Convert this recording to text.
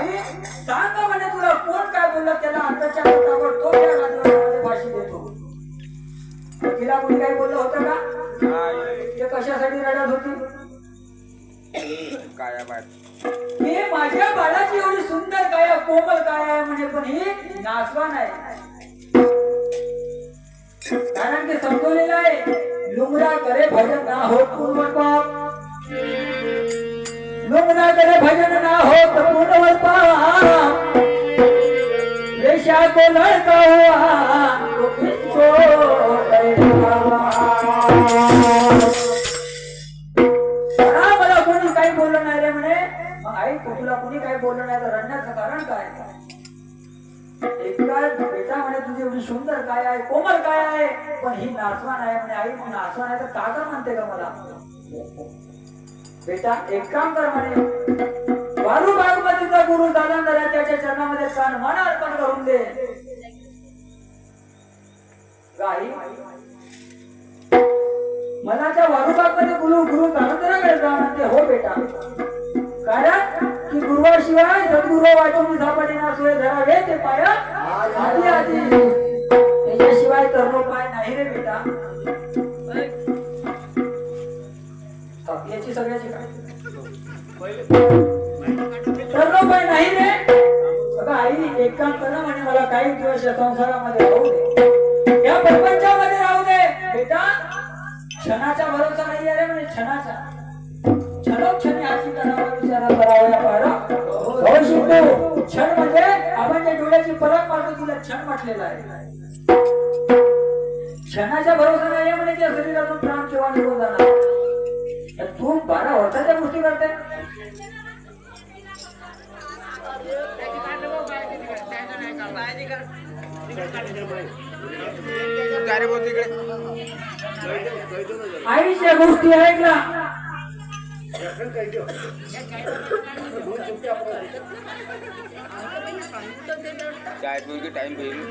आई सांग म्हणे तुला कोण काय बोललं त्याला आताच्या हातावर तो त्या गाजवामध्ये फाशी देतो. तिला कोणी काही बोललं होतं का? ते कशासाठी रडत होती? काय बात हे माझ्या बाळाची एवढी सुंदर काया कोमल काया आहे म्हणे पण ही नासवान आहे. कारण ते समजवलेलं आहे लुंगडा करे भजन ना हो पूर्वत पाप, लुंगडा करे भजन ना हो पूर्वत पाप, रेशा को लड़का हुआ तो किसको मला कोणी काही बोललं नाही रे म्हणे. मग आई तुला कोणी काही बोललं नाही तर रडण्याचं कारण काय? एकदा बेटा म्हणे तुझी एवढी सुंदर काय आहे कोमल काय आहे पण ही नाचवान आहे म्हणे. आई मग नाचवान आहे तर काका म्हणते का मला? बेटा एक काम कर म्हणे वारू बागमतीचा गुरु झाला जरा त्याच्या चरणामध्ये कान मन अर्पण करून दे. आई मला त्या वारू बागमध्ये गुरु झाला जा म्हणते. हो बेटा कारण की गुरुवाशिवाय सद्गुरु वाचून सापडे ना सोय धरावे ते पाय आधी आधी त्याच्याशिवाय तर पाय नाही रे बेटा. याची सगळ्याची तर पाय नाही रे. बघा आई एक काम कर ना म्हणे मला काही दिवस या संसारामध्ये राहू दे, या प्रपंचामध्ये राहू दे बेटा. क्षणाचा भरोसा नाही आहे रे म्हणे. क्षणाचा क्षणोक्षणी हाची करावा विचारा करावा पारा. हो शिंदू क्षण म्हणजे आपण जे डोळ्याची परत पाडतो तुला क्षण म्हटलेला आहे. क्षणाचा भरोसा नाही आहे म्हणे त्या शरीरातून प्राण केव्हा निघून जाणार. तू 12 वर्षाच्या गोष्टी करते. आईच्या गोष्टी ऐकला चाय पिऊन टाइम भेटून